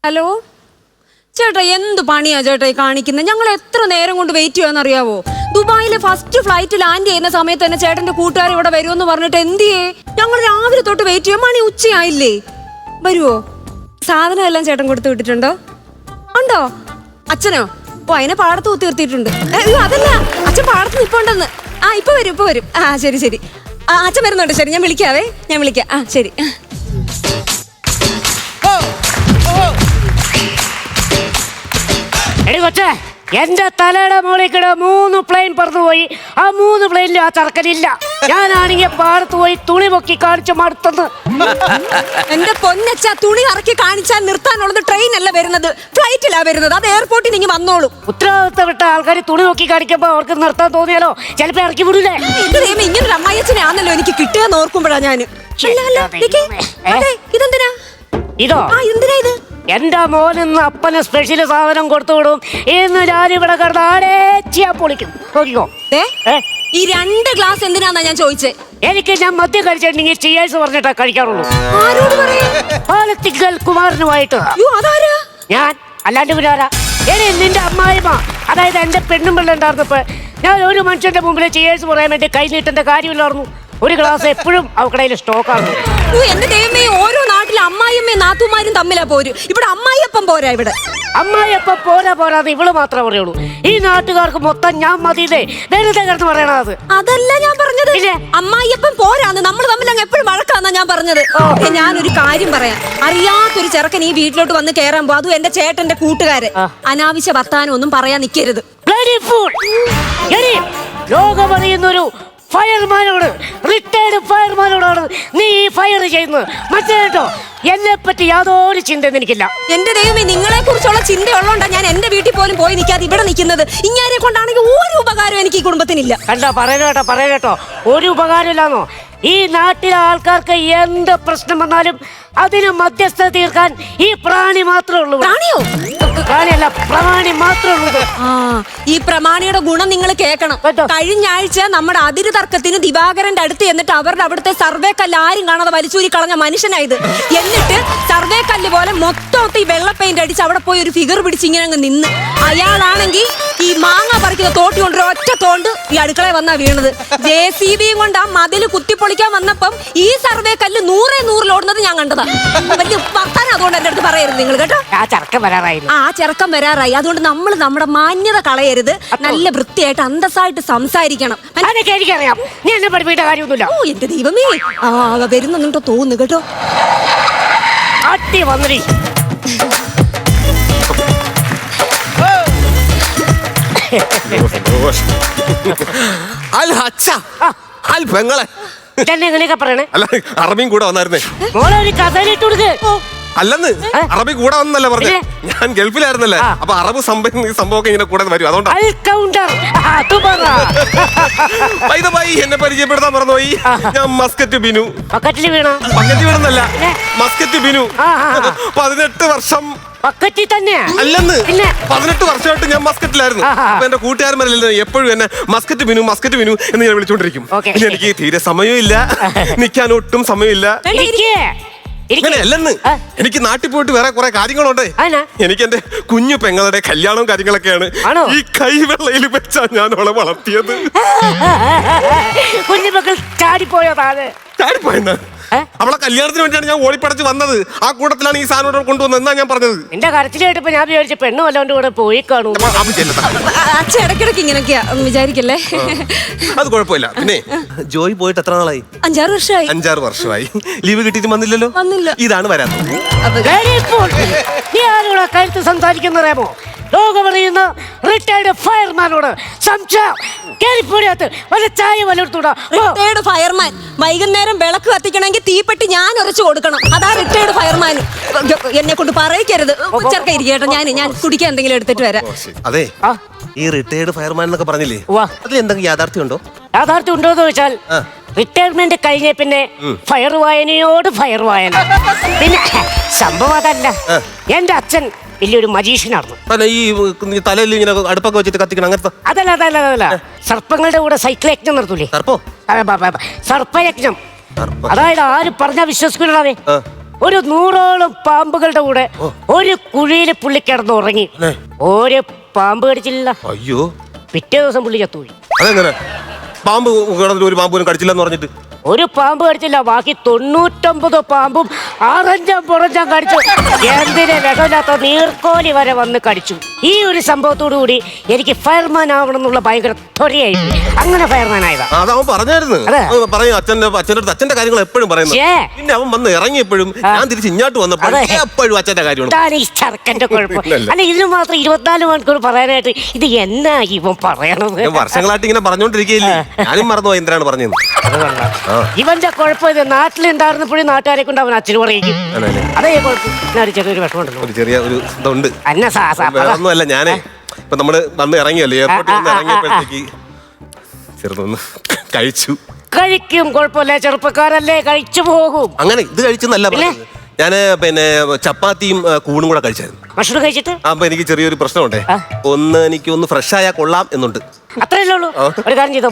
Hello ചേട്ടാ, എന്ത് പണിയാ ചേട്ടാ ഈ കാണിക്കുന്നത്? ഞങ്ങൾ എത്ര നേരം കൊണ്ട് വെയിറ്റ് ചെയ്യാന്നറിയാവോ? ദുബായിലെ ഫസ്റ്റ് ഫ്ലൈറ്റ് ലാൻഡ് ചെയ്യുന്ന സമയത്ത് തന്നെ ചേട്ടന്റെ കൂട്ടുകാർ ഇവിടെ വരുമെന്ന് പറഞ്ഞിട്ട് എന്തിയേ? ഞങ്ങൾ രാവിലെ തൊട്ട് വെയിറ്റ് ചെയ്യാൻ, മണി ഉച്ചയായില്ലേ? വരുവോ? സാധനം എല്ലാം ചേട്ടൻ കൊടുത്തു വിട്ടിട്ടുണ്ടോ? ഉണ്ടോ? അച്ഛനോ? ഓ, അതിനെ പാടത്ത് കുത്തിർത്തിയിട്ടുണ്ട്. അയ്യോ അതല്ല, അച്ഛൻ പാടത്ത് നിൽപ്പുണ്ടെന്ന്. ആ ഇപ്പൊ വരും. ആ ശരി ശരി. ആ അച്ഛൻ വരുന്നുണ്ട്. ശരി, ഞാൻ വിളിക്കാവേ. ഞാൻ വിളിക്കാം. ആ ശരി. എടി കൊച്ചേ, എന്റെ തലയുടെ മുകളിൽ കിട 3 പ്ലെയിൻ പറന്നുപോയി. ആ 3 പ്ലെയിനിലും ആ ചെറുക്കനില്ല. ഞാനാണെങ്കിൽ പാടത്ത് പോയി തുണി പൊക്കി കാണിച്ചു മടുത്തെന്ന്. എന്റെ പൊന്നച്ച, തുണി ഇറക്കി കാണിച്ചാൽ നിർത്താനുള്ളത് ട്രെയിൻ അല്ല വരുന്നത്, ഫ്ലൈറ്റിലാ വരുന്നത്. അത് എയർപോർട്ടിൽ നിങ്ങൾ വന്നോളൂ. ഉത്തരവാദിത്തം വിട്ട ആൾക്കാർ തുണി പൊക്കി കാണിക്കുമ്പോ അവർക്ക് നിർത്താൻ തോന്നിയാലോ ചിലപ്പോ ഇറക്കി വിടൂലേ? എന്റെ ദൈവം, ഇങ്ങനൊരു അമ്മായിയച്ഛനെ ആണല്ലോ എനിക്ക് കിട്ടുകയെന്ന് ഓർക്കുമ്പോഴാ ഞാന്. ഇതെന്തിനാ? ഇതോ? ആ എന്തിനാ ഇത്? എന്റെ മോനിന്ന് അപ്പന് സ്പെഷ്യൽ സാധനം കൊടുത്തു വിടും. ഇന്ന് ഞാനിവിടെ കിടന്ന് ആടേച്ചിയാ പൊളിക്കും. നോക്കിക്കോ. ഈ 2 ഗ്ലാസ് എന്തിനാന്നാ ഞാൻ ചോദിച്ചേ. ഞാൻ മദ്യം കഴിച്ചിട്ടുണ്ടെങ്കിൽ ചിയേഴ്സ് പറഞ്ഞിട്ടാ കഴിക്കാറുള്ളൂ. ആരോട് പറയാ? പാലത്തിക്കൽ കുമാരനുമായിട്ട്. ഞാൻ അല്ലാണ്ട് പിന്നെ ആരാ? നിന്റെ അമ്മായിമ്മ, അതായത് എന്റെ പെണ്ണും പിള്ള ഉണ്ടായിരുന്നപ്പോ ഞാൻ ഒരു മനുഷ്യന്റെ മുമ്പിൽ ചിയേഴ്സ് പറയാൻ വേണ്ടി കൈ നീട്ടേണ്ട കാര്യമില്ലായിരുന്നു. ഒരു ഗ്ലാസ് എപ്പോഴും അവക്കടയിൽ സ്റ്റോക്കാണ്. എന്റെ ദൈവമേ, ഓരോ നാട്ടിലെ അമ്മായിയമ്മയും നാത്തുമാരും തമ്മിലാ പോര്. ഇവിടെ അമ്മായിയപ്പം പോരാ. ഇവിടെ അമ്മായിയപ്പം പോരാതെ ഇവള് മാത്രമേ പറയുള്ളൂ. ഈ നാട്ടുകാർക്ക് മൊത്തം ഞാൻ മതിയില്ലേ വെറുതെ കിടന്ന് പറയണത്. അതല്ല ഞാൻ പറഞ്ഞത്. അമ്മായിയപ്പം പോരാന്ന്. നമ്മൾ തമ്മിൽ അങ്ങ് എപ്പോഴും വഴക്കാന്നാ ഞാൻ പറഞ്ഞത്. ഞാനൊരു കാര്യം പറയാം. അറിയാത്തൊരു ചെറുക്കൻ ഈ വീട്ടിലോട്ട് വന്ന് കയറാൻ അതും എന്റെ ചേട്ടന്റെ കൂട്ടുകാര്. അനാവശ്യ വർത്താനം ഒന്നും പറയാൻ നിൽക്കരുത്. ലോകമറിയുന്നൊരു ഫയർമാനോട്, റിട്ടയർഡ് ഫയർമാനോടാണ് നീ ഈ ഫയർ ചെയ്യുന്നത്. മറ്റേട്ടോ, എന്നെ പറ്റി യാതൊരു ചിന്തയൊന്നും എനിക്കില്ല. എന്റെ ദൈവമേ, നിങ്ങളെ കുറിച്ചുള്ള ചിന്ത ഉള്ളതുകൊണ്ടാ ഞാൻ എന്റെ വീട്ടിൽ പോലും പോയി നിൽക്കാതെ ഇവിടെ നിൽക്കുന്നത്. ഇങ്ങനെ കൊണ്ടാണെങ്കിൽ ഒരു ഉപകാരം എനിക്ക് ഈ കുടുംബത്തിനില്ല. കണ്ടോ, പറയണേട്ടോ ഒരു ഉപകാരമില്ലാന്നോ? ഈ നാട്ടിലെ ആൾക്കാർക്ക് എന്ത് പ്രശ്നം വന്നാലും അതിന് മധ്യസ്ഥത തീർക്കാൻ ഈ പ്രാണി മാത്രമേ ഉള്ളൂ. പ്രാണിയോ? പ്രാണിയല്ല, പ്രമാണി മാത്രമേ ഉള്ളൂ. ഈ പ്രമാണിയുടെ ഗുണം നിങ്ങൾ കേൾക്കണം. കഴിഞ്ഞ ആഴ്ച നമ്മുടെ അതിര് തർക്കത്തിന് ദിവാകരന്റെ അടുത്ത് എന്നിട്ട് അവരുടെ അവിടുത്തെ സർവേ കല്ല് ആരും കാണാതെ വലിച്ചൂരി കളഞ്ഞ മനുഷ്യനായത്. എന്നിട്ട് സർവേ കല്ല് പോലെ മൊത്തം ഈ വെള്ള പെയിന്റ് അടിച്ച് അവിടെ പോയി ഒരു ഫിഗർ പിടിച്ച് ഇങ്ങനെ അങ്ങ് നിന്ന്. അയാളാണെങ്കിൽ ഈ മാങ്ങ പറിക്കുന്ന തോട്ടി കൊണ്ട് ഒറ്റ തോണ്ട് ഈ അടുക്കളയിൽ വന്നാ വീണത്. JCB കൊണ്ട് ആ മതില് കുത്തിപ്പൊളിക്കാൻ വന്നപ്പം ഈ സർവേ കല്ല് 100 ഓടുന്നത് ഞാൻ കണ്ടതാ. വലിയ വർത്താനം അതുകൊണ്ട് എന്റെ അടുത്ത് പറയരുത് നിങ്ങൾ, കേട്ടോ. ആ ചെറുക്കം വരാറായി. അതുകൊണ്ട് നമ്മൾ നമ്മുടെ മാന്യത കളയരുത്. നല്ല വൃത്തിയായിട്ട് അന്തസ്സായിട്ട് സംസാരിക്കണം. എനിക്കറിയാം, നീ എന്നെ പഠിപ്പിക്കേണ്ട കാര്യമൊന്നുമില്ല. ഓ എന്റെ ദൈവമേ, വരുന്നുണ്ടോ തോന്നുന്നു, കേട്ടോ. അട്ടി വന്നടി. പെങ്ങളെ എങ്ങനെയൊക്കെ പറയണേ? അല്ല, അറബിയും കൂടെ വന്നായിരുന്നേ. മോളെ ഒരു കഥയിലിട്ട് കൊടുക്ക്. അല്ലെന്ന്, അറബി കൂടെ വന്നല്ലേ പറഞ്ഞേ. ഞാൻ ഗൾഫിലായിരുന്നല്ലേ, അപ്പൊ അറബ് സംഭവമൊക്കെ ഇങ്ങനെ കൂടെ വരും. അതുകൊണ്ട് എന്നെ പരിചയപ്പെടുത്താൻ മറന്നുപോയി. ഞാൻ മസ്കറ്റ് ബിനു. ബക്കറ്റിൽ വീണെന്നല്ല, മസ്കറ്റ് ബിനു. 18 വർഷം ബക്കറ്റിൽ തന്നെ അല്ലെന്ന്. 18 വർഷമായിട്ട് ഞാൻ മസ്കറ്റിലായിരുന്നു. അപ്പൊ എന്റെ കൂട്ടുകാരന്മാരല്ലേ എപ്പോഴും എന്നെ മസ്കറ്റ് ബിനു എന്ന് ഞാൻ വിളിച്ചോണ്ടിരിക്കും. എനിക്ക് തീരെ സമയമില്ല, നിൽക്കാൻ ഒട്ടും സമയമില്ല. അല്ലെന്ന്, എനിക്ക് നാട്ടിൽ പോയിട്ട് വേറെ കുറെ കാര്യങ്ങളുണ്ട്. എനിക്ക് എന്റെ കുഞ്ഞു പെങ്ങളുടെ കല്യാണവും കാര്യങ്ങളൊക്കെയാണ്. ഈ കൈവെള്ളയിൽ വെച്ചാ ഞാൻ അവളെ വളർത്തിയത്. കുഞ്ഞുമക്കൾ ചാടിപ്പോയതാണ്. ചാടിപ്പോയെന്ന് അവളെ കല്യാണത്തിന് വേണ്ടിയാണ് ഞാൻ ഓടിപ്പടച്ച് വന്നത്. ആ കൂട്ടത്തിലാണ് ഈ സാധനം കൊണ്ടുവന്നത് എന്നാ ഞാൻ പറഞ്ഞത്. എന്റെ കരച്ചിൽ കേട്ടപ്പോ ഞാൻ വിചാരിച്ച പെണ്ണു വല്ലോണ്ട് കൂടെ പോയി കാണും. അച്ഛൻ ഇടയ്ക്കിടയ്ക്ക് ഇങ്ങനെയൊക്കെയാ, വിചാരിക്കല്ലേ. അത് കുഴപ്പമില്ല. പിന്നെ ജോയി പോയിട്ട് എത്ര നാളായി? 5-6 വർഷമായി. ലീവ് കിട്ടിയിട്ട് വന്നില്ലല്ലോ. ഇതാണ് വരാത്തത്. നീ ആരോടാ കരുത്ത് സംസാരിക്കുന്നറിയാമോ? ലോകമറിയുന്ന റിട്ടയർഡ് ഫയർമാനോട് ഫയർമാൻ വൈകുന്നേരം വിളക്ക് കത്തിക്കണമെങ്കിൽ തീപ്പെട്ടി ഞാൻ ഉരച്ചു കൊടുക്കണം. അതാ റിട്ടയർഡ് ഫയർമാൻ. എന്നെ കൊണ്ട് പറയിക്കരുത്. ചെറുക്ക ഇരിക്കട്ടെ, ഞാൻ കുടിക്കാൻ എന്തെങ്കിലും എടുത്തിട്ട് വരാം. അതെ, ഈ റിട്ടയർഡ് ഫയർമാൻ എന്നൊക്കെ പറഞ്ഞില്ലേ, അതിൽ എന്തെങ്കിലും യാഥാർത്ഥ്യം ഉണ്ടോ? യാഥാർത്ഥ്യം ഉണ്ടോ എന്ന് ചോദിച്ചാൽ റിട്ടയർമെന്റ് കഴിഞ്ഞ പിന്നെ ഫയർ വായനയോട് ഫയർ വായന. പിന്നെ സംഭവം അതല്ല, എന്റെ അച്ഛൻ വലിയൊരു മജീഷ്യനായിരുന്നു. ഈ തലയിൽ ഇങ്ങനെ അടുപ്പൊക്കെ വെച്ചിട്ട് കത്തിക്കണം അങ്ങനത്തെ? അതല്ല, സർപ്പങ്ങളുടെ കൂടെ സൈക്കിൾ യജ്ഞം നടത്തൂലേ? സർപ്പയജ്ഞം. അതായത് ആര് പറഞ്ഞാ വിശ്വസിക്കൂലേ? ഒരു 100ഓളം പാമ്പുകളുടെ കൂടെ ഒരു കുഴിയിൽ പുള്ളി കിടന്ന് ഉറങ്ങി. ഒരു പാമ്പ് കടിച്ചില്ല. അയ്യോ, പിറ്റേ ദിവസം പുള്ളി ചത്തുപോയി. അതെങ്ങനെ? പാമ്പ് കിടന്നിട്ട് ഒരു പാമ്പ് പോലും കടിച്ചില്ലെന്ന് പറഞ്ഞിട്ട്? ഒരു പാമ്പ് കടിച്ചില്ല, ബാക്കി 99 പാമ്പും ആറഞ്ചാം പുറഞ്ചാം കടിച്ചു. എന്തിനെ വിഷമില്ലാത്ത നീർക്കോലി വരെ വന്ന് കടിച്ചു. ഈ ഒരു സംഭവത്തോടു കൂടി എനിക്ക് ഫയർമാൻ ആവണം എന്നുള്ള ഭയങ്കര ത്വരയായി. അങ്ങനെ ഫയർമാൻ ആയതാ. അതവൻ പറഞ്ഞായിരുന്നു. പറയും അച്ഛന്റെ കാര്യങ്ങൾ എപ്പോഴും പറയുന്നു. പിന്നെ അവൻ വന്ന് ഇറങ്ങിയപ്പോഴും ഞാൻ തിരിച്ച് ഇങ്ങോട്ട് വന്നപ്പോൾ എപ്പോഴും അച്ഛന്റെ കാര്യമാണ്. ഈ ചെറുക്കന്റെ കുഴപ്പം. അല്ല, ഇതിന് മാത്രം 24 മണിക്കൂർ പറയാനായിട്ട് ഇത് എന്നാ ഇവൻ പറയണത്? വർഷങ്ങളായിട്ട് ഇങ്ങനെ പറഞ്ഞോണ്ടിരിക്കുകയില്ലേ, ഞാനും മറന്നുപോയി എന്തിനാണ് പറഞ്ഞത്. ഇവന്റെ കുഴപ്പം ഇത് നാട്ടിലുണ്ടായിരുന്നപ്പോഴും നാട്ടുകാരെ കൊണ്ട് അവൻ അച്ഛന് പറയിക്കും. അതേ കുഴപ്പം. ചെറിയൊരു വിഷമമുണ്ടല്ലോ, ഒരു ചെറിയ ഒരു ഇതുണ്ട്. അല്ല, ഞാനേ ഇപ്പൊ നമ്മള് വന്ന് ഇറങ്ങിയല്ലേ, എയർപോർട്ടിൽ വന്ന് ഇറങ്ങിയപ്പോഴത്തേക്ക് ചെറുതൊന്ന് കഴിക്കും. കുഴപ്പമില്ല, ചെറുപ്പക്കാരല്ലേ, കഴിച്ചു പോകും. അങ്ങനെ ഇത് കഴിച്ചെന്നല്ല പറഞ്ഞത്. ഞാന് പിന്നെ ചപ്പാത്തിയും കൂണും കൂടെ കഴിച്ചായിരുന്നു. ഭക്ഷണം കഴിച്ചിട്ട് അപ്പൊ എനിക്ക് ചെറിയൊരു പ്രശ്നമുണ്ടേ. എനിക്ക് ഒന്ന് ഫ്രഷ് ആയാൽ കൊള്ളാം എന്നുണ്ട്. അത്രയല്ലേ ഉള്ളൂ. ഒരു കാര്യം ചെയ്തോ,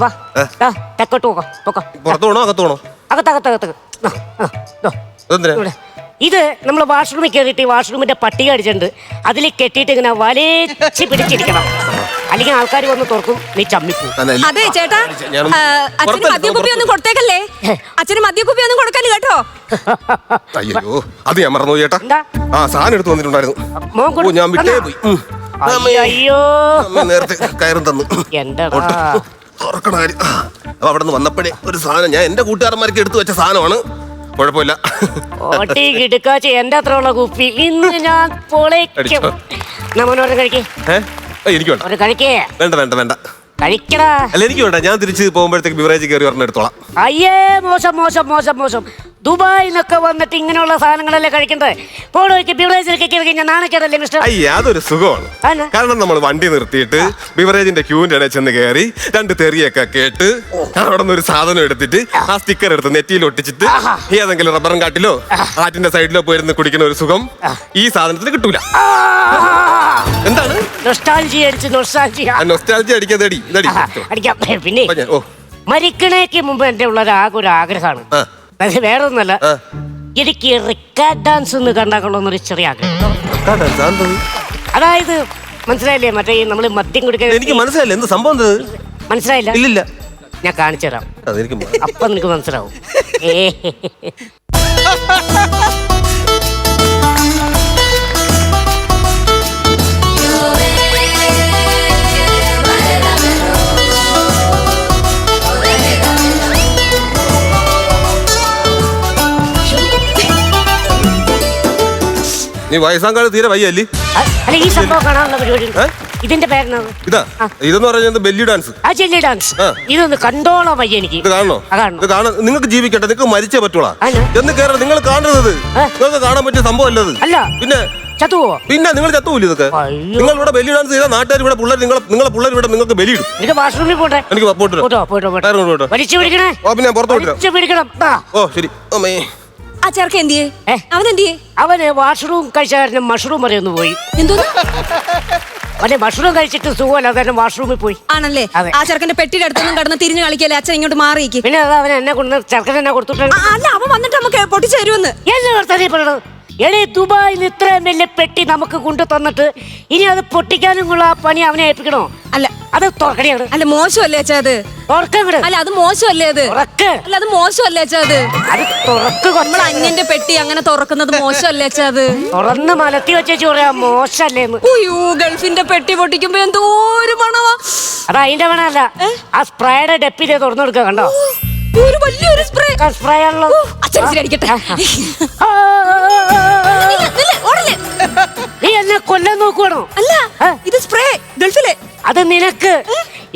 തെക്കോട്ട് പോകാം. പുറത്തു പോണോ അകത്ത് പോണോ? അകത്തകത്തകത്ത്. ഇത് നമ്മൾ വാഷ്റൂമിൽ കയറിയിട്ട് വാഷ്റൂമിന്റെ പട്ടിക അടിച്ചിട്ടുണ്ട്. അതിൽ കെട്ടിയിട്ട് ഇങ്ങനെ വലിച്ച് പിടിച്ചിരിക്കണം. അല്ലെങ്കിൽ ആൾക്കാർ വന്ന് തുറക്കും, നീ ചമ്മിപ്പോ. അതെ ചേട്ടാ, അച്ഛന് മദ്യക്കുപ്പി ഒന്നും കൊടുത്തേക്കല്ലേ. അച്ഛന് മദ്യക്കുപ്പി ഒന്നും കൊടുക്കല്ലേ കേട്ടോ. അയ്യോ, അത് ഞാൻ മറന്നു ചേട്ടാ. സാധനം എടുത്ത് വന്നിട്ടുണ്ടായിരുന്നു, ഞാൻ വിട്ടേ പോയി. അയ്യോ, നേരത്തെ കയറും തന്നു. എന്റെ തുറക്കണ കാര്യം. അപ്പൊ അവിടെ നിന്ന് വന്നപ്പോഴേ ഒരു സാധനം ഞാൻ എന്റെ കൂട്ടുകാരന്മാർക്ക് എടുത്തു വെച്ച സാധനമാണ്. കുഴപ്പമില്ല. എന്റെ അത്ര ഉള്ള കുപ്പി ഇന്ന് ഞാൻ പൊളിക്കും. കഴിക്കേ. എനിക്ക് വേണ്ട വേണ്ട വേണ്ട കഴിക്കടാ. അല്ല, എനിക്ക് വേണ്ട. ഞാൻ തിരിച്ച് പോകുമ്പോഴത്തേക്ക് ബിവറേജ് കയറി ഒരെണ്ണം എടുത്തോളാം. അയ്യേ, മോശം മോശം മോശം മോശം. ദുബായിന്നൊക്കെ വന്നിട്ട് ഇങ്ങനെയുള്ള സാധനങ്ങളല്ലേ കഴിക്കണ്ടേ? പോണോയ്ക്ക് ബിവറേജിലേക്ക് കയറി കഴിഞ്ഞാൽ നാണക്കേടല്ലേ മിസ്റ്റർ? അയ്യ, അതൊരു സുഖമാണ്. കാരണം നമ്മൾ വണ്ടി നിർത്തിയിട്ട് ബിവറേജിന്റെ ക്യൂവിന്റെ ഇടയിൽ ചെന്ന് കയറി 2 തെറിയൊക്കെ കേട്ട് അവിടെ നിന്ന് ഒരു സാധനം എടുത്തിട്ട് ആ സ്റ്റിക്കർ എടുത്ത് നെറ്റിയിൽ ഒട്ടിച്ചിട്ട് ഏതെങ്കിലും റബ്ബറും കാട്ടിലോ ആറ്റിന്റെ സൈഡിലോ പോയിരുന്ന് കുടിക്കുന്ന ഒരു സുഖം ഈ സാധനത്തിന് കിട്ടൂല. എന്താണ് നൊസ്റ്റാൾജി അടിക്കാതെടി? പിന്നെ മരിക്കണേക്ക് മുമ്പ് എന്റെ ഉള്ള ഒരു ആഗ്രഹമാണ്. വേറെ ഒന്നല്ല, എനിക്ക് റിക്കാർഡ് ഡാൻസ് ഒന്ന് കണ്ടാക്കൊള്ളൊന്നൊരു ചെറിയ ആഗ്രഹം. അതായത് മനസ്സിലായില്ലേ, മറ്റേ നമ്മള് മദ്യം കുടിക്കാൻ. എനിക്ക് മനസ്സിലായില്ല, എന്ത് സംഭവം മനസ്സിലായില്ല? ഇല്ലില്ല, ഞാൻ കാണിച്ചു തരാം, അപ്പൊ നിനക്ക് മനസ്സിലാവും. നീ വയസ്സാങ്കാലം തീരെ വയ്യല്ലേ? അല്ല, ഈ സംഭവം കാണാനുള്ള പരിപാടി. ഇതിന്റെ പേരെന്നാണ്? ഇതെന്ന് പറയുന്നത് ബെല്ലി ഡാൻസ്. Belly dance. ഇതൊന്ന് കണ്ടോളാം വയ്യ എനിക്ക്. ഇത് കാണണോ? നിങ്ങൾക്ക് ജീവിക്കട്ടെ, നിങ്ങൾക്ക് മരിച്ചേ പറ്റൂളാ. എന്ന് കയറ നിങ്ങൾ കാണുന്നത് നിങ്ങൾക്ക് കാണാൻ പറ്റിയ സംഭവം അല്ലത്. അല്ല, പിന്നെ ചത്തുവോ? പിന്നെ നിങ്ങൾ ചത്തുപോലും. ഇതൊക്കെ നിങ്ങൾ ഇവിടെ ബെല്ലി ഡാൻസ് ചെയ്താൽ നാട്ടുകാർ ഇവിടെ പിള്ളേർ നിങ്ങളെ പിള്ളേർ ഇവിടെ നിങ്ങൾക്ക് ബലിയിടും. എനിക്ക് വാഷ്റൂമിൽ പോട്ടെ. എനിക്ക് പിന്നെ പുറത്തോട്ട്. ഓ ശരി. ആ ചെറുക്കൻ എന്തിയേ? അവനെന്തിയേ? അവന് വാഷ്റൂം കഴിച്ച കാരണം മഷ്റൂം വരെ ഒന്ന് പോയി. എന്തോന്ന്? അവനെ മഷ്റൂം കഴിച്ചിട്ട് സുഖമല്ല, അതായത് വാഷ്റൂമിൽ പോയി. ആണല്ലേ? ആ ചെറുക്കന്റെ പെട്ടിയുടെ അടുത്തൊന്നും കടന്ന് തിരിഞ്ഞു കളിക്കല്ലേ, അച്ഛൻ ഇങ്ങോട്ട് മാറിയിരിക്കും. പിന്നെ അവൻ എന്നെ കൊണ്ട് ചെറുക്കൻ എന്നെ കൊടുത്തിട്ടുണ്ട്. അല്ല, അവൻ വന്നിട്ട് നമുക്ക് പൊട്ടിച്ചു തരുമെന്ന്. എടേ, ദുബായിൽ ഇത്രയും വലിയ പെട്ടി നമുക്ക് കൊണ്ടു തന്നിട്ട് ഇനി അത് പൊട്ടിക്കാനും ഉള്ള പണി അവനെ ഏൽപ്പിക്കണോ? അല്ല, അത് തുറക്കണിയാണ്. അല്ല, മോശമല്ലേ അച്ഛാ അത്? അല്ല, അത് മോശമല്ലേ അത്? അല്ല, അത് മോശമല്ലേ അച്ഛാ അത്? നമ്മൾ അന്യന്റെ പെട്ടി അങ്ങനെ തുറക്കുന്നത് മോശമല്ലേ അച്ഛാ അത്? തുറന്ന് മലത്തി വെച്ചു പറയാ മോശല്ലേന്ന്. അയ്യോ, ഗൾഫിന്റെ പെട്ടി പൊട്ടിക്കുമ്പോ എന്തോ ഒരു മണവാ. അത് അതിന്റെ മണമല്ല, ആ സ്പ്രേയുടെ ഡെപ്പിലെ തുറന്നു കൊടുക്കുക. കണ്ടോ, ഒരു വലിയൊരു സ്പ്രേ ആണല്ലോ. അച്ഛൻ അടിക്കട്ടെ. നീ എന്നെ കൊല്ലാൻ നോക്കുവാണോ? അല്ല, ഇത് സ്പ്രേ ഗൾഫിലെ. അത് നിനക്ക്,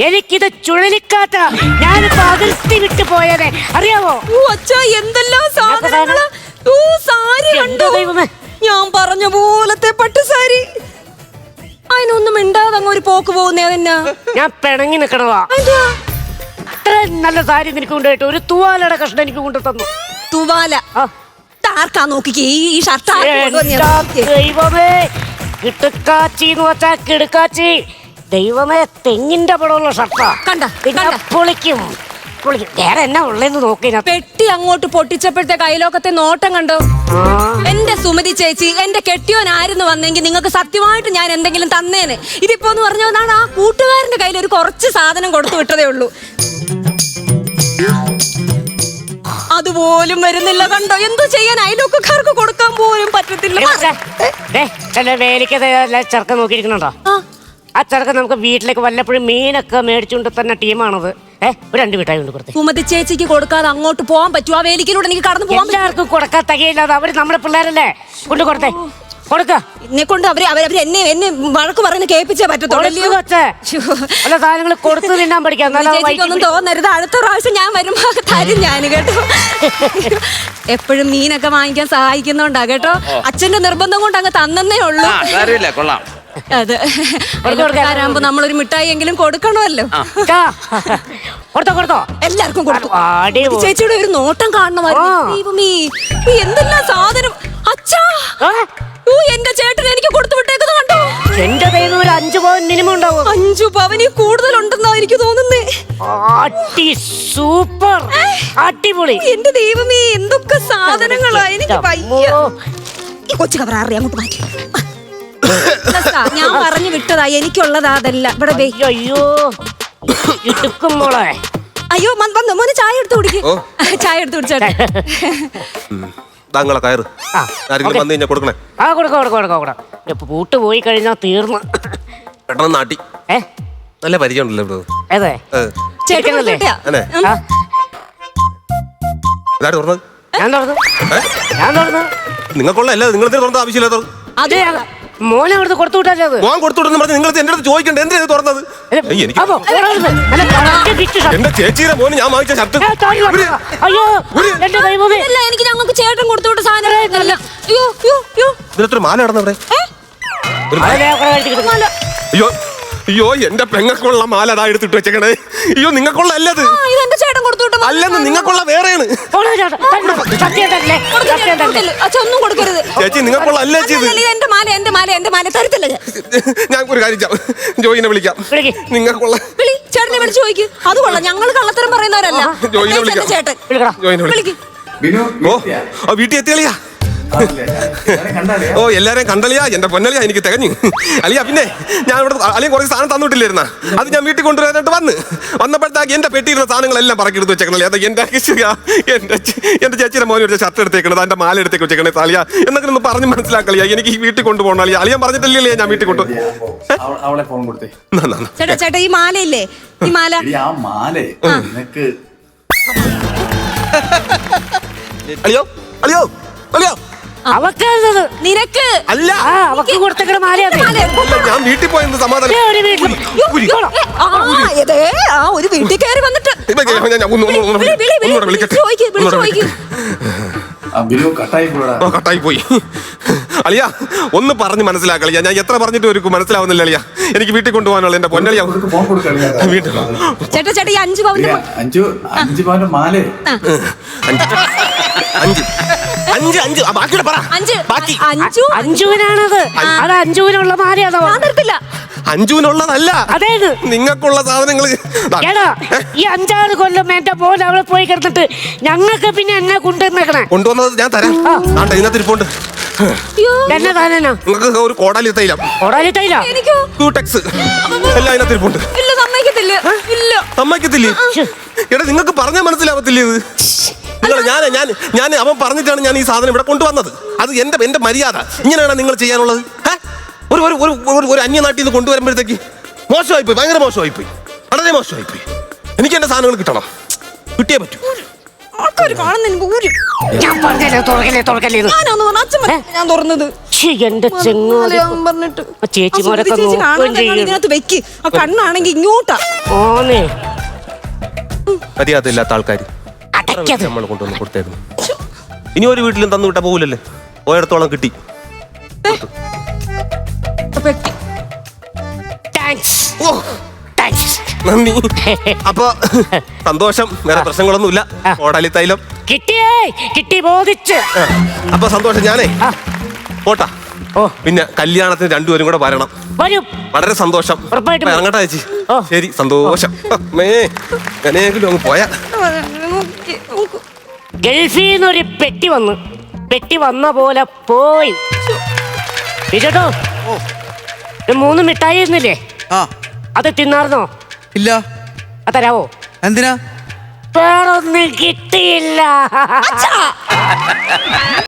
എനിക്കിത് ചുഴലിക്കാറ്റാ. ഞാനിപ്പോ അതിർത്തി വിട്ടു പോയതേ, അറിയാവോ? അച്ഛാ, എന്തെല്ലാം സാധനങ്ങളാ. സാരി കണ്ടോ? ഞാൻ പറഞ്ഞ പോലത്തെ പട്ടുസാരി. അതിനൊന്നും മിണ്ടാതെ അങ്ങ് ഒരു പോക്ക് പോകുന്നേ. അതെന്നാ? ഞാൻ പിണങ്ങി നിക്കണതാ. ഇത്ര നല്ല സാരി നിനക്ക് കൊണ്ടുപോയിട്ട് ഒരു തുവാലയുടെ കഷ്ണം എനിക്ക് കൊണ്ടു തന്നു. തുവാല? ആർക്കാ നോക്കിക്കേ ഈ ഷർട്ട്? ദൈവമേ, കിടുക്കാച്ചി എന്ന് വെച്ചാ കിടുക്കാച്ചി. ദൈവമേ, തെങ്ങിന്റെ പടമുള്ള ഷർട്ടാ. കണ്ട പൊളിക്കും. വേറെ എന്നാ ഉള്ളതെന്ന് നോക്കിനാ. പെട്ടി അങ്ങോട്ട് പൊട്ടിച്ചപ്പോഴത്തെ കയ്യിലൊക്കത്തെ നോട്ടം കണ്ടോ? എന്റെ സുമതി ചേച്ചി, എന്റെ കെട്ടിയോൻ ആയിരുന്നു വന്നെങ്കിൽ നിങ്ങൾക്ക് സത്യമായിട്ട് ഞാൻ എന്തെങ്കിലും തന്നേനെ. ഇതിപ്പോ എന്ന് പറഞ്ഞാണ് ആ കൂട്ടുകാരന്റെ കയ്യിൽ ഒരു കുറച്ച് സാധനം കൊടുത്തു വിട്ടതേ ഉള്ളൂ. അതുപോലും വരുന്നില്ല കണ്ടോ? എന്തു ചെയ്യാൻ? അയൽവക്കക്കാർക്ക് കൊടുക്കാൻ പോലും പറ്റത്തില്ല. വേലിക്ക് ചെറുക്കം നോക്കിയിരിക്കുന്നുണ്ടോ? ആ ചെറുക്കൻ നമുക്ക് വീട്ടിലേക്ക് വല്ലപ്പോഴും മീനൊക്കെ മേടിച്ചുകൊണ്ട് തന്നെ ടീമാണത്. ഒരു 2 മിഠായി കൊണ്ട് കൊടുത്തേ. സുമതി ചേച്ചിക്ക് കൊടുക്കാതെ അങ്ങോട്ട് പോകാൻ പറ്റുമോ? ആ വേലിക്കിലൂടെ എനിക്ക് കടന്നു പോകാൻ എല്ലാവർക്കും കൊടുക്കാൻ തികയില്ലാതെ അവര് നമ്മുടെ പിള്ളേരല്ലേ. കൊണ്ട് കൊടുത്തേ, കൊടുക്ക. എന്നെ കൊണ്ട് അവര് എന്നെ വഴക്ക് പറയുന്ന കേൾപ്പിച്ചേ പറ്റത്തുള്ളൂ. പല സാധനങ്ങൾ കൊടുത്തു തിന്നാൻ പഠിക്കാം. ഒന്നും തോന്നരുത്, അടുത്ത പ്രാവശ്യം ഞാൻ വരുമ്പോ തരും ഞാൻ കേട്ടോ. എപ്പോഴും മീനൊക്കെ വാങ്ങിക്കാൻ സഹായിക്കുന്നുണ്ടാ കേട്ടോ. അച്ഛന്റെ നിർബന്ധം കൊണ്ട് അങ്ങ് തന്നേ ഉള്ളൂ. അതെ, ആകുമ്പോ നമ്മളൊരു മിഠായി എങ്കിലും കൊടുക്കണമല്ലോ. കൊടുത്തോ എല്ലാവർക്കും കൊടുത്തു. ചേച്ചിയുടെ ഒരു നോട്ടം കാണണമായിരുന്നു. എന്തെല്ലാം സാധനം അച്ഛാ. എന്റെ ചേട്ടൻ എനിക്ക് കൊടുത്തു വിട്ടേക്കുന്നത് കണ്ടോ? എന്റെ ദൈവം ഒരു 5 പവൻ മിനിമം ഉണ്ടാവും. 5 പവനിൽ കൂടുതലുണ്ടെന്നാ എനിക്ക് തോന്നുന്നേ. സൂപ്പർ, അടിപൊളി. എന്റെ ദൈവമേ, എന്തൊക്കെ സാധനങ്ങളാ. എനിക്ക് വയ്യ. ഈ കൊച്ചു കവർ അറിയാം, അങ്ങോട്ട് മാറ്റി. ഞാൻ പറഞ്ഞു വിട്ടതാ, എനിക്കുള്ളതാ അതല്ല. ഇവിടെ അയ്യോ ഇടുക്കുമ്പോളെ. അയ്യോ വന്നോ മോനെ, ചായ എടുത്ത് കുടിക്ക്. ചായ എടുത്ത് കുടിച്ചോട്ടെ. താങ്കളെ കയറ് വന്നു കഴിഞ്ഞാൽ കൊടുക്കണേ. പൂട്ട് പോയി കഴിഞ്ഞാൽ തീർന്നു. പെട്ടെന്ന് നാട്ടി നല്ല പരിചയം ഉണ്ടല്ലോ ഇവിടെ. അതെ ചേട്ടനല്ലേ? ഇതായിട്ട് തുറന്നത്? ഞാൻ തുറന്നു. നിങ്ങൾക്കുള്ള അല്ല, നിങ്ങൾ തുറന്ന ആവശ്യമില്ലാത്ത. അതെ, മോനെ അവിടുന്ന് കൊടുത്തു വിട്ടല്ലേ. മോൻ കൊടുത്തു വിട്ടെന്ന് പറഞ്ഞ് നിങ്ങൾ എന്റെ അടുത്ത് ചോദിക്കണ്ടേ എന്തിനാ തുറന്നത്? എന്റെ ചേച്ചിയുടെ മോന് ഞാൻ വാങ്ങിച്ച ഷർട്ട്. എനിക്ക് ഞങ്ങൾക്ക് ചേട്ടൻ കൊടുത്തു വിട്ട സാധനം. ഇതിനൊരു മാല നടന്നവിടെ. അയ്യോ അയ്യോ, എന്റെ പെങ്ങൾക്കുള്ള മാല അതാ എടുത്തിട്ട് വെച്ചേക്കണേ. അയ്യോ, നിങ്ങൾക്കുള്ള അല്ലത്. എന്റെ ചേട്ടൻ കൊടുത്തു വിട്ട അല്ലെന്ന്, നിങ്ങൾക്കുള്ള വേറെയാണ്. ഒന്നും കൊടുക്കരുത് ചേച്ചി, നിങ്ങൾക്കുള്ള അല്ല ചേച്ചി. എന്റെ മാല, എന്റെ മാല, എന്റെ മാല തരത്തില്ല. ഞാൻ ഒരു കാര്യം ജോയിനെ വിളിക്കാം. നിങ്ങൾക്കുള്ള ചേട്ടനെ വിളിച്ചു ചോദിക്കും. അത് കൊള്ളാം, ഞങ്ങൾ കള്ളത്തരം പറയുന്നവരല്ല. ജോയിനെ വിളിക്കാം. ചേട്ടൻ ജോയിനെ വിളിക്കും. ഓ, വീട്ടിൽ എത്തിയളിയാ. ഓ, എല്ലാരെയും കണ്ടളിയാ. എന്റെ പൊന്നളിയാ, എനിക്ക് തികഞ്ഞു അളിയാ. പിന്നെ ഞാൻ ഇവിടെ അളിയും കുറച്ച് സാധനം തന്നിട്ടില്ലായിരുന്ന, അത് ഞാൻ വീട്ടിൽ കൊണ്ടുവരാനായിട്ട് വന്നപ്പോഴത്തേക്ക് എന്റെ പെട്ടിയിരുന്ന സാധനങ്ങളെല്ലാം പറക്കെടുത്ത് വെച്ചേക്കണല്ലേ. അത് എന്റെ ചേച്ചിയുടെ മോനെ ഒരു ഷർട്ട് എടുത്തേക്കണത്, എന്റെ മാല എടുത്തേക്ക് വെച്ചേക്കണേ അളിയാ. എന്നൊക്കെ ഒന്ന് പറഞ്ഞ് മനസ്സിലാക്കളിയാ. എനിക്ക് ഈ വീട്ടിൽ കൊണ്ടുപോകണം അളിയാ. അളിയാൻ പറഞ്ഞിട്ടില്ലേ ഞാൻ വീട്ടിൽ കൊണ്ടു. ചേട്ടാ ചേട്ടാ, ഈ മാലയില്ലേ, ഈ മാല അളിയോ അളിയോ അളിയോ അവക്കത് നിനക്ക് അല്ല, അവക്ക് കൊടുത്തേക്കണ മാലയാണ്. ഞാൻ വീട്ടിൽ പോയെന്ന് സമാധാനം. ഒരു വീട്ടിൽ കയറി വന്നിട്ട് കട്ടായി പോയി. അളിയാ, ഒന്ന് പറഞ്ഞ് മനസ്സിലാക്കളിയാ. ഞാൻ എത്ര പറഞ്ഞിട്ട് ഒരു മനസ്സിലാവുന്നില്ല അളിയാ. എനിക്ക് വീട്ടിൽ കൊണ്ടുപോകാനുള്ള എന്റെ പൊന്നളിയാ. ചേട്ടാ ചേട്ടാ, ഈ 5 പവന്റെ മാല 5 ബാക്കിയുടെ പറ. അഞ്ചുവിനാണത്. അത് അഞ്ചുവിനുള്ള മാലയാണോ? അഞ്ചുവിനുള്ളതല്ല, അതേത് നിങ്ങൾക്കുള്ള സാധനങ്ങൾ. ഈ 5-6 കൊല്ലം എന്റെ പോലെ അവിടെ പോയി കിടന്നിട്ട് ഞങ്ങൾക്ക് പിന്നെ എന്നെ കൊണ്ടുവന്നത് ഞാൻ തരാം. ഇതിനകത്ത് ഇരിപ്പുണ്ട്. എന്നെ താനോ? നിങ്ങൾക്ക് ഒരു കോടാലി തൈലം, ക്യൂടെക്സ് എല്ലാം അതിനകത്ത് ഇരിപ്പുണ്ട്. സമ്മതിക്കത്തില്ലേ? എടാ, നിങ്ങൾക്ക് പറഞ്ഞാൽ മനസ്സിലാവത്തില്ലേ ഇത്? ഞാൻ അവൻ പറഞ്ഞിട്ടാണ് ഞാൻ ഈ സാധനം ഇവിടെ കൊണ്ടുവന്നത്. അത് എന്റെ മര്യാദ. ഇങ്ങനെയാണ് നിങ്ങൾ ചെയ്യാനുള്ളത്? ഒരു അന്യനാട്ടിൽ നിന്ന് കൊണ്ടുവരുമ്പോഴത്തേക്ക് മോശമായിപ്പോയി, ഭയങ്കര മോശമായിപ്പോയി, വളരെ മോശമായിപ്പോയി. എനിക്ക് എന്റെ സാധനങ്ങൾ കിട്ടണം, കിട്ടിയേ പറ്റൂ. കണ്ണാണെങ്കി ഇങ്ങോട്ടാ. മര്യാദയില്ലാത്ത ആൾക്കാർ നമ്മൾ കൊണ്ടുവന്ന് കൊടുത്തായിരുന്നു. ഇനി ഒരു വീട്ടിലും തന്നു വിട്ടാ പോകില്ലല്ലേ. പോയിടത്തോളം കിട്ടി. നന്ദി. അപ്പൊ സന്തോഷം, വേറെ പ്രശ്നങ്ങളൊന്നുമില്ല. കോടാലി തൈലം കിട്ടി ബോധിച്ച്. അപ്പൊ സന്തോഷം. ഞാനേ പോട്ടാ. പിന്നെ കല്യാണത്തിന് രണ്ടുപേരും കൂടെ വരണം. വരും. വളരെ സന്തോഷം. ഉറപ്പായിട്ടും വരും. ഇറങ്ങട്ടെ ചേച്ചി. ഓ. ശരി, സന്തോഷം. എങ്ങനെയെങ്കിലും അങ്ങ് പോയാ. ഗൾഫിൽ നിന്നൊരു പെട്ടി വന്നു. പെട്ടി വന്ന പോലെ പോയി. ചേട്ടോ 3 മിഠായി ഇരുന്നില്ലേ, ആ അത് തിന്നാർന്നോ? ഇല്ല. അതരാവോ? എന്തിനാ? വേറൊന്നും കിട്ടിയില്ല.